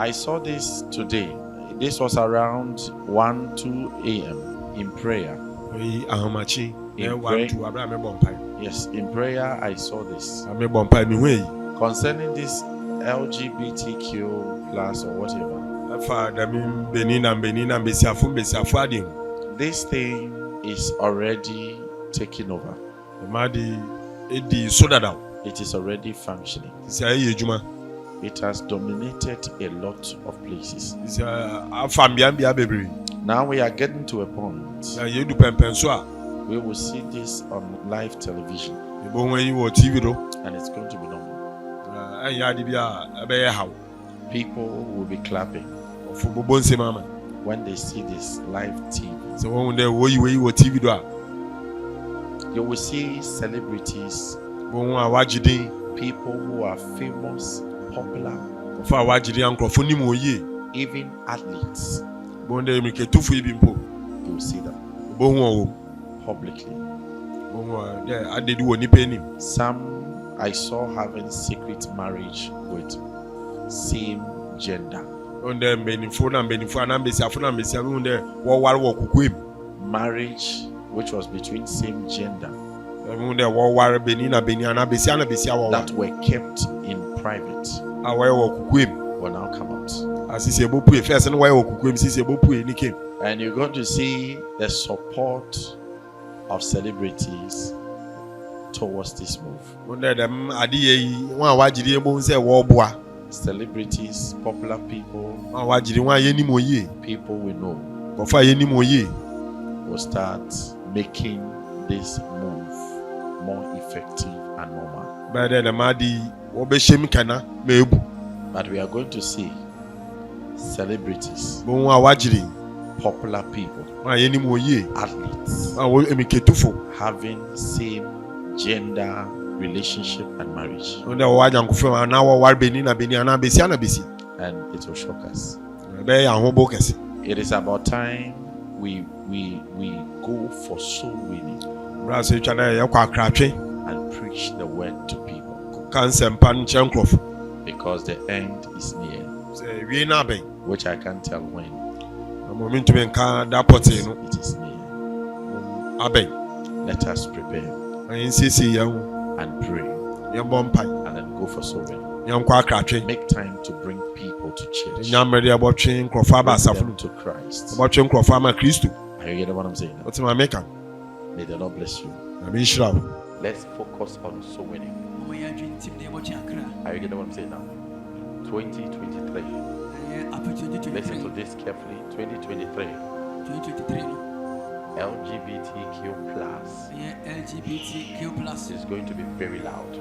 I saw this today. This was around 1-2 a.m. in prayer. Yes, in prayer I saw this. Concerning this LGBTQ+ or whatever. This thing is already taking over. It is already functioning. It has dominated a lot of places. Now we are getting to a point. We will see this on live television. And it's going to be normal. People will be clapping when they see this live TV. You will see celebrities, people who are famous, popular, even athletes. You will see them publicly. Some I saw having secret marriage with same gender. Marriage which was between same gender that were kept in private will now come out. And you're going to see the support of celebrities towards this move. Celebrities, popular people, people we know will start making this move more effective and normal. But we are going to see celebrities, popular people, athletes having same gender relationship and marriage. And it will shock us. It is about time we go for soul winning and preach the word to people, because the end is near, which I can't tell when. It is near. Let us prepare and pray and then go for soul winning. Make time to bring people to church, bring them to Christ. Are you getting what I'm saying now? May the Lord bless you. Let's focus on soul winning. Are you getting what I'm saying now? 2023. Listen to this carefully. 2023. LGBTQ+ is going to be very loud.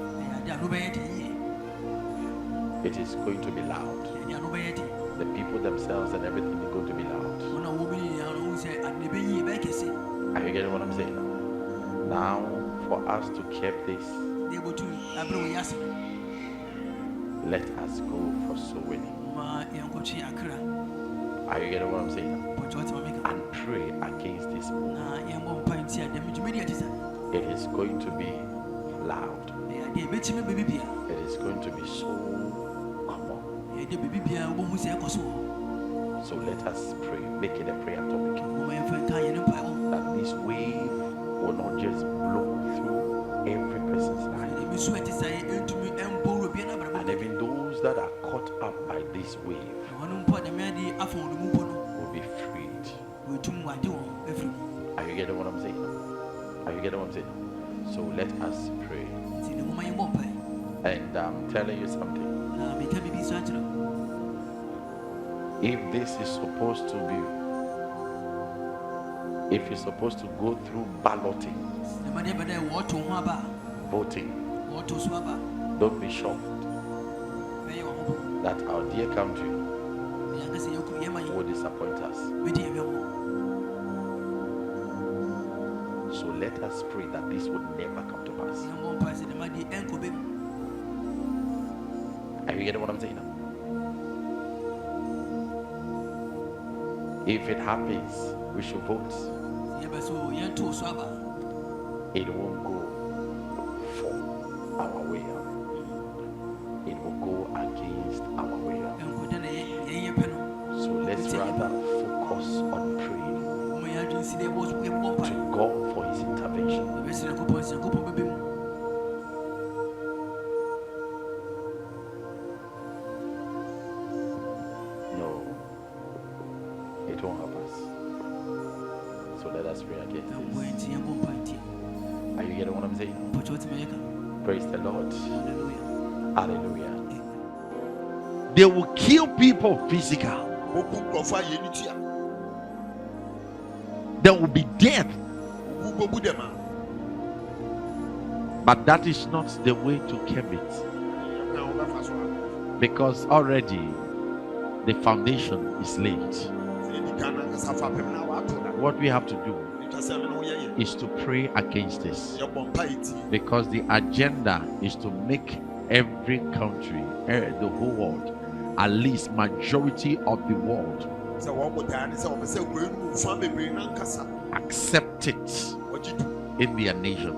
It is going to be loud. The people themselves and everything is going to be loud. Are you getting what I'm saying now? Now, for us to keep this, let us go for soul winning. Are you getting what I'm saying now? And pray against this move. It is going to be loud. It is going to be so common. So let us pray. Make it a prayer topic. That this wave will not just blow through every person's life. And even those that are caught up by this wave will be freed. Are you getting what I'm saying? Are you getting what I'm saying? So let us pray. And I'm telling you something. If this is supposed to be, if you're supposed to go through balloting, voting, don't be shocked that our dear country will disappoint us. So let us pray that this would never come to pass. Are you getting what I'm saying now? If it happens, we should vote. It won't go for our way. It will go against our way. to God for his intervention. No, it won't help us. So let us pray against this. Are you getting what I'm saying? Praise the Lord. Hallelujah. They will kill people physical. There will be death. But that is not the way to curb it. Because already the foundation is laid. What we have to do is to pray against this. Because the agenda is to make every country, the whole world, at least majority of the world, accept it in their nation.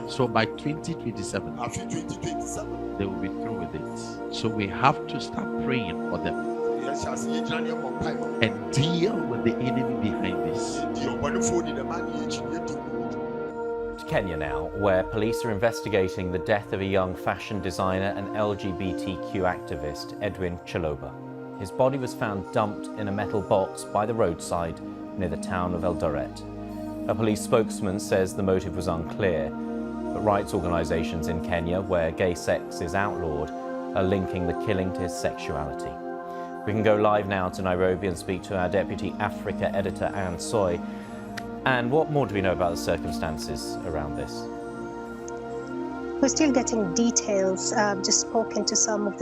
So by 2027, they will be through with it. So we have to start praying for them and deal with the enemy behind this. Kenya now, where police are investigating the death of a young fashion designer and LGBTQ activist, Edwin Chaloba. His body was found dumped in a metal box by the roadside near the town of Eldoret. A police spokesman says the motive was unclear, but rights organisations in Kenya, where gay sex is outlawed, are linking the killing to his sexuality. We can go live now to Nairobi and speak to our Deputy Africa Editor, Anne Soy. And what more do we know about the circumstances around this? We're still getting details. Just spoken to some of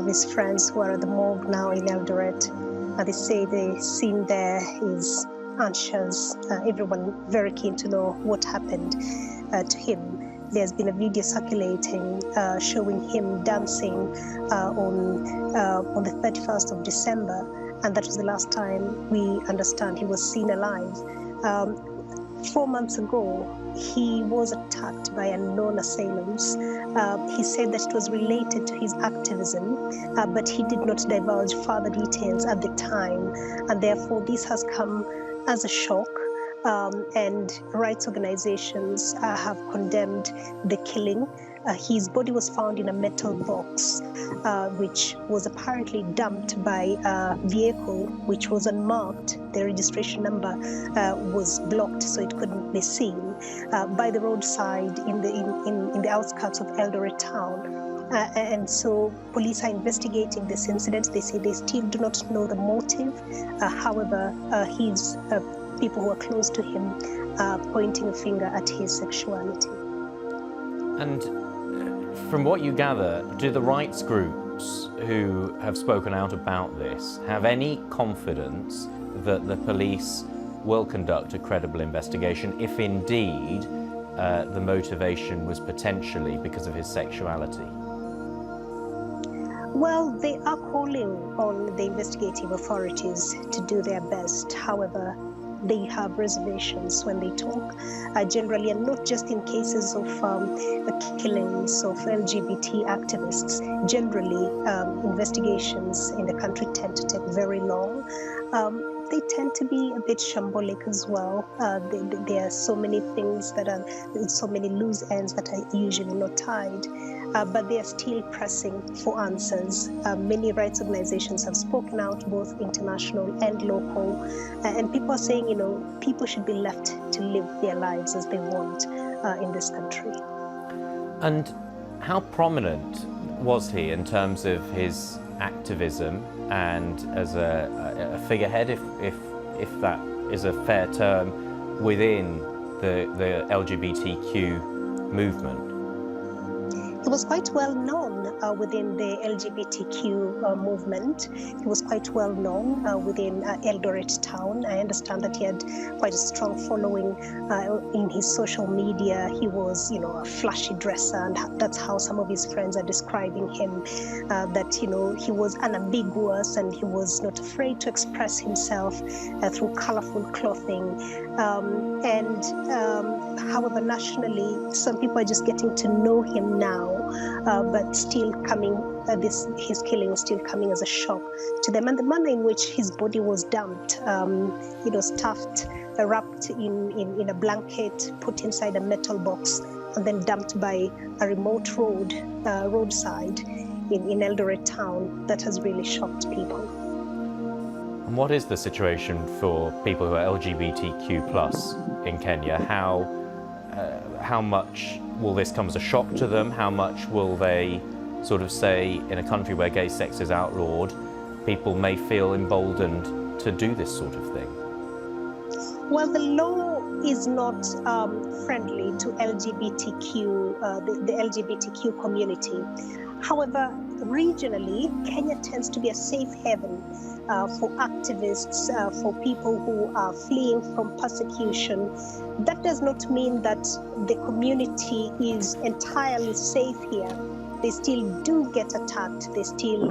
his friends who are at the morgue now in Eldoret. They say the scene there is anxious. Everyone very keen to know what happened to him. There's been a video circulating showing him dancing on the 31st of December, and that was the last time we understand he was seen alive. 4 months ago, he was attacked by unknown assailants. He said that it was related to his activism, but he did not divulge further details at the time, and therefore this has come as a shock. And rights organizations have condemned the killing. His body was found in a metal box, which was apparently dumped by a vehicle which was unmarked. The registration number was blocked, so it couldn't be seen, by the roadside in the outskirts of Eldoret town. And so police are investigating this incident. They say they still do not know the motive. However, his people who are close to him are pointing a finger at his sexuality. And from what you gather, do the rights groups who have spoken out about this have any confidence that the police will conduct a credible investigation if indeed the motivation was potentially because of his sexuality? Well, they are calling on the investigative authorities to do their best. However, they have reservations when they talk, generally, and not just in cases of killings of LGBT activists. Generally, investigations in the country tend to take very long. They tend to be a bit shambolic as well. There are so many things that are, so many loose ends that are usually not tied. But they are still pressing for answers. Many rights organizations have spoken out, both international and local, and people are saying, people should be left to live their lives as they want in this country. And how prominent was he in terms of his activism and as a figurehead, if that is a fair term, within the LGBTQ movement? He was quite well known within the LGBTQ movement. He was quite well known within Eldoret town. I understand that he had quite a strong following in his social media. He was, a flashy dresser, and that's how some of his friends are describing him. That he was unambiguous and he was not afraid to express himself through colorful clothing. However, nationally, some people are just getting to know him now. But still coming, his killing is still coming as a shock to them. And the manner in which his body was dumped, stuffed wrapped in a blanket, put inside a metal box, and then dumped by a remote roadside in Eldoret town. That has really shocked people. And what is the situation for people who are LGBTQ+ in Kenya? How much will this come as a shock to them? How much will they sort of say, in a country where gay sex is outlawed, people may feel emboldened to do this sort of thing? Well, the law is not friendly to LGBTQ, the LGBTQ community. However, regionally, Kenya tends to be a safe haven for activists, for people who are fleeing from persecution. That does not mean that the community is entirely safe here. They still do get attacked, they still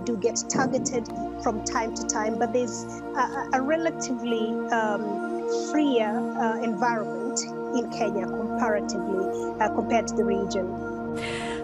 do get targeted from time to time, but there's a relatively freer environment in Kenya comparatively compared to the region.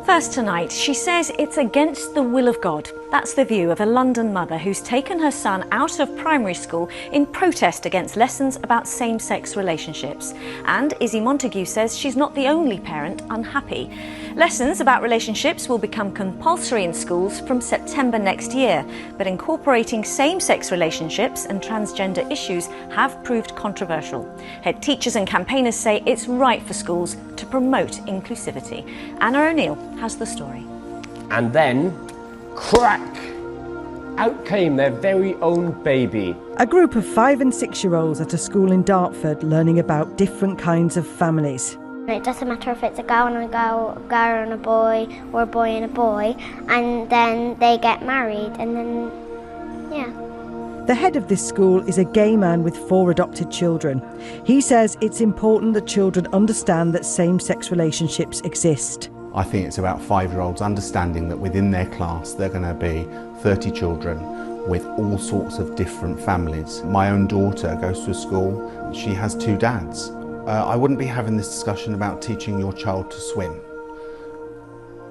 First tonight, she says it's against the will of God. That's the view of a London mother who's taken her son out of primary school in protest against lessons about same-sex relationships. And Izzy Montague says she's not the only parent unhappy. Lessons about relationships will become compulsory in schools from September next year, but incorporating same-sex relationships and transgender issues have proved controversial. Head teachers and campaigners say it's right for schools to promote inclusivity. Anna O'Neill has the story. And then, crack! Out came their very own baby. A group of 5 and 6-year-olds at a school in Dartford learning about different kinds of families. It doesn't matter if it's a girl and a girl and a boy, or a boy and a boy, and then they get married, and then, yeah. The head of this school is a gay man with 4 adopted children. He says it's important that children understand that same-sex relationships exist. I think it's about 5-year-olds understanding that within their class there are going to be 30 children with all sorts of different families. My own daughter goes to a school, she has 2 dads. I wouldn't be having this discussion about teaching your child to swim.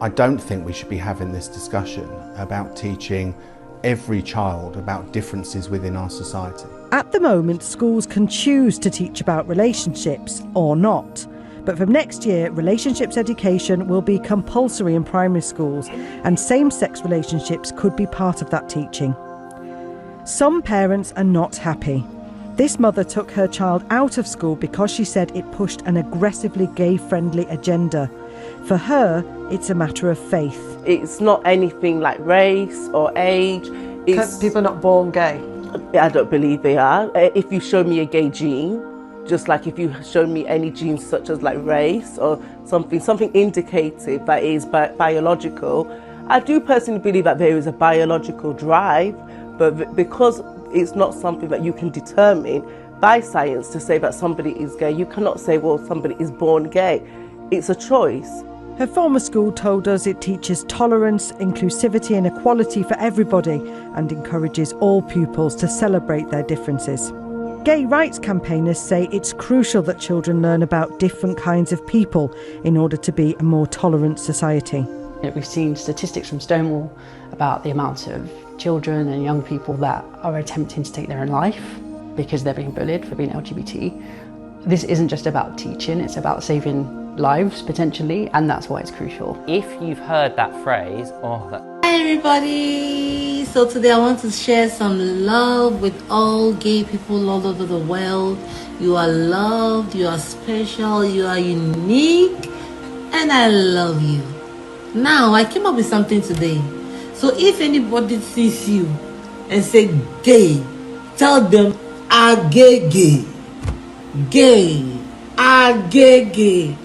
I don't think we should be having this discussion about teaching every child about differences within our society. At the moment, schools can choose to teach about relationships or not. But from next year, relationships education will be compulsory in primary schools, and same-sex relationships could be part of that teaching. Some parents are not happy. This mother took her child out of school because she said it pushed an aggressively gay-friendly agenda. For her, it's a matter of faith. It's not anything like race or age. People are not born gay? I don't believe they are. If you show me a gay gene, just like if you show me any genes such as like race or something indicative that is biological, I do personally believe that there is a biological drive, but because it's not something that you can determine by science to say that somebody is gay, you cannot say, well, somebody is born gay. It's a choice. Her former school told us it teaches tolerance, inclusivity and equality for everybody and encourages all pupils to celebrate their differences. Gay rights campaigners say it's crucial that children learn about different kinds of people in order to be a more tolerant society. We've seen statistics from Stonewall about the amount of children and young people that are attempting to take their own life because they're being bullied for being LGBT. This isn't just about teaching, it's about saving lives potentially, and that's why it's crucial. If you've heard that phrase, Hi everybody! So today I want to share some love with all gay people all over the world. You are loved, you are special, you are unique, and I love you. Now I came up with something today. So if anybody sees you and say gay, tell them, "Ah, gay, gay. Gay, ah, gay, gay."